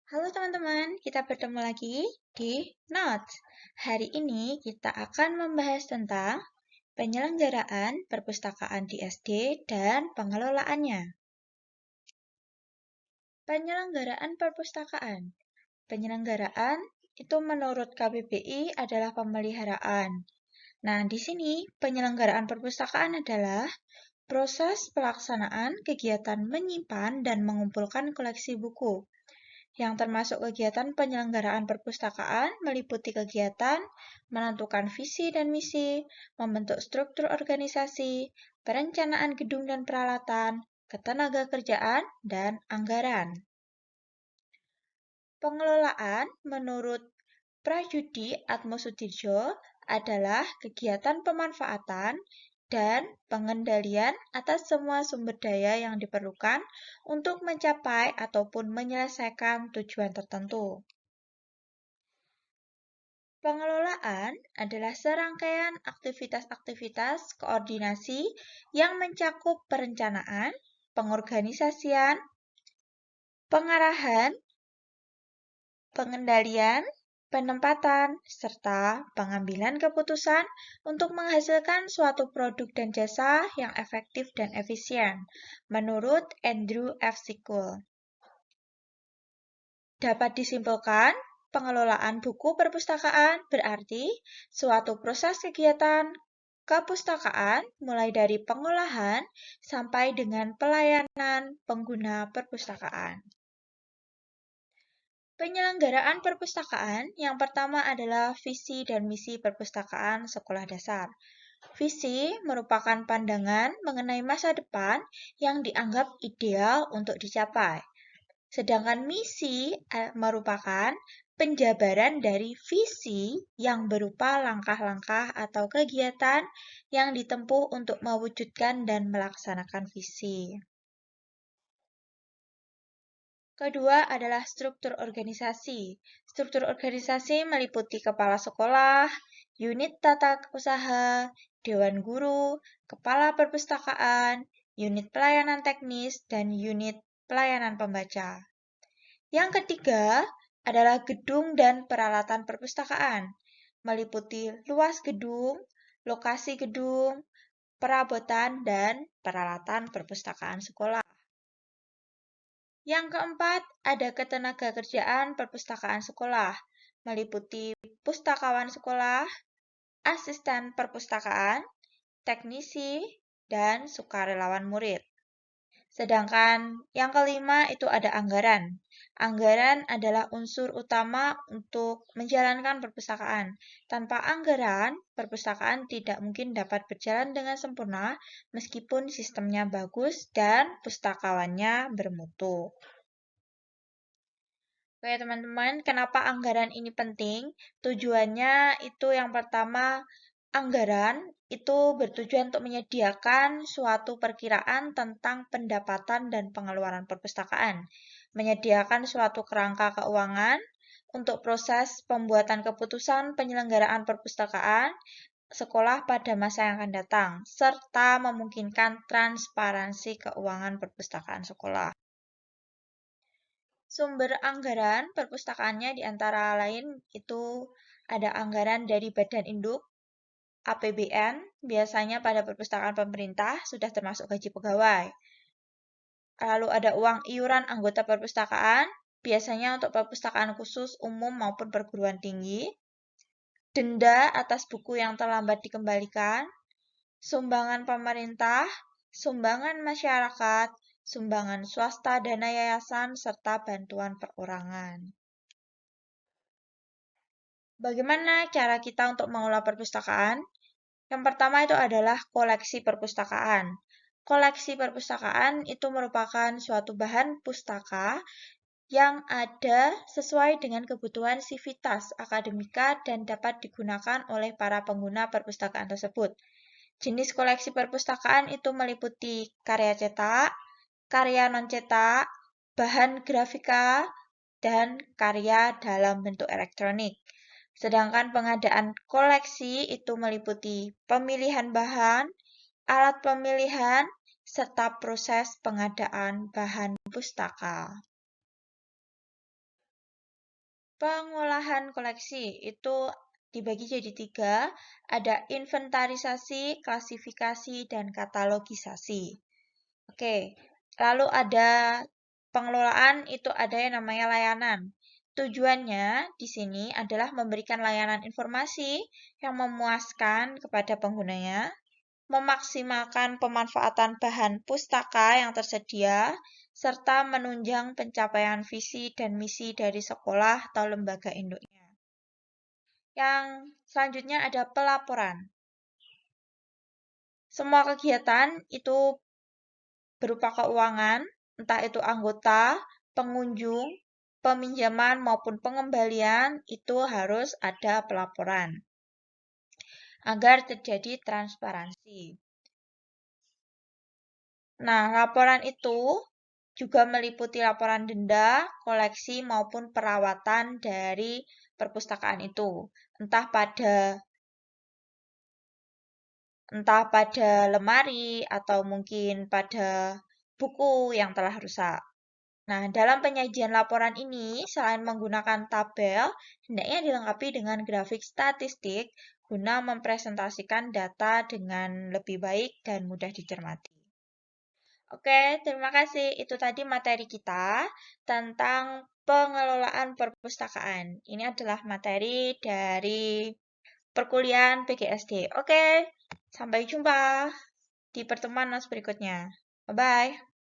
Halo teman-teman, kita bertemu lagi di Notes. Hari ini kita akan membahas tentang penyelenggaraan perpustakaan di SD dan pengelolaannya. Penyelenggaraan perpustakaan. Penyelenggaraan itu menurut KBBI adalah pemeliharaan. Nah, di sini penyelenggaraan perpustakaan adalah proses pelaksanaan kegiatan menyimpan dan mengumpulkan koleksi buku. Yang termasuk kegiatan penyelenggaraan perpustakaan meliputi kegiatan menentukan visi dan misi, membentuk struktur organisasi, perencanaan gedung dan peralatan, ketenagakerjaan, dan anggaran. Pengelolaan menurut Prayudi Atmosudibjo adalah kegiatan pemanfaatan dan pengendalian atas semua sumber daya yang diperlukan untuk mencapai ataupun menyelesaikan tujuan tertentu. Pengelolaan adalah serangkaian aktivitas-aktivitas koordinasi yang mencakup perencanaan, pengorganisasian, pengarahan, pengendalian, penempatan, serta pengambilan keputusan untuk menghasilkan suatu produk dan jasa yang efektif dan efisien, menurut Andrew F. Sikul. Dapat disimpulkan, pengelolaan buku perpustakaan berarti suatu proses kegiatan kepustakaan mulai dari pengolahan sampai dengan pelayanan pengguna perpustakaan. Penyelenggaraan perpustakaan yang pertama adalah visi dan misi perpustakaan sekolah dasar. Visi merupakan pandangan mengenai masa depan yang dianggap ideal untuk dicapai. Sedangkan misi merupakan penjabaran dari visi yang berupa langkah-langkah atau kegiatan yang ditempuh untuk mewujudkan dan melaksanakan visi. Kedua adalah struktur organisasi. Struktur organisasi meliputi kepala sekolah, unit tata usaha, dewan guru, kepala perpustakaan, unit pelayanan teknis, dan unit pelayanan pembaca. Yang ketiga adalah gedung dan peralatan perpustakaan, meliputi luas gedung, lokasi gedung, perabotan, dan peralatan perpustakaan sekolah. Yang keempat, ada ketenagakerjaan perpustakaan sekolah, meliputi pustakawan sekolah, asisten perpustakaan, teknisi, dan sukarelawan murid. Sedangkan yang kelima itu ada anggaran. Anggaran adalah unsur utama untuk menjalankan perpustakaan. Tanpa anggaran, perpustakaan tidak mungkin dapat berjalan dengan sempurna meskipun sistemnya bagus dan pustakawannya bermutu. Oke teman-teman, kenapa anggaran ini penting? Tujuannya itu yang pertama, anggaran itu bertujuan untuk menyediakan suatu perkiraan tentang pendapatan dan pengeluaran perpustakaan, menyediakan suatu kerangka keuangan untuk proses pembuatan keputusan penyelenggaraan perpustakaan sekolah pada masa yang akan datang, serta memungkinkan transparansi keuangan perpustakaan sekolah. Sumber anggaran perpustakaannya di antara lain itu ada anggaran dari Badan Induk, APBN, biasanya pada perpustakaan pemerintah sudah termasuk gaji pegawai. Lalu ada uang iuran anggota perpustakaan, biasanya untuk perpustakaan khusus, umum maupun perguruan tinggi. Denda atas buku yang terlambat dikembalikan, sumbangan pemerintah, sumbangan masyarakat, sumbangan swasta, dana yayasan, serta bantuan perorangan. Bagaimana cara kita untuk mengelola perpustakaan? Yang pertama itu adalah koleksi perpustakaan. Koleksi perpustakaan itu merupakan suatu bahan pustaka yang ada sesuai dengan kebutuhan sivitas akademika dan dapat digunakan oleh para pengguna perpustakaan tersebut. Jenis koleksi perpustakaan itu meliputi karya cetak, karya non-cetak, bahan grafika, dan karya dalam bentuk elektronik. Sedangkan pengadaan koleksi itu meliputi pemilihan bahan, alat pemilihan, serta proses pengadaan bahan pustaka. Pengolahan koleksi itu dibagi jadi 3, ada inventarisasi, klasifikasi, dan katalogisasi. Oke, lalu ada pengelolaan itu ada yang namanya layanan. Tujuannya di sini adalah memberikan layanan informasi yang memuaskan kepada penggunanya, memaksimalkan pemanfaatan bahan pustaka yang tersedia, serta menunjang pencapaian visi dan misi dari sekolah atau lembaga induknya. Yang selanjutnya ada pelaporan. Semua kegiatan itu berupa keuangan, entah itu anggota, pengunjung, peminjaman maupun pengembalian, itu harus ada pelaporan agar terjadi transparansi. Nah, laporan itu juga meliputi laporan denda, koleksi, maupun perawatan dari perpustakaan itu, entah pada lemari atau mungkin pada buku yang telah rusak. Nah, dalam penyajian laporan ini, selain menggunakan tabel, hendaknya dilengkapi dengan grafik statistik guna mempresentasikan data dengan lebih baik dan mudah dicermati. Oke, terima kasih. Itu tadi materi kita tentang pengelolaan perpustakaan. Ini adalah materi dari perkuliahan PGSD. Oke, sampai jumpa di pertemuan berikutnya. Bye-bye.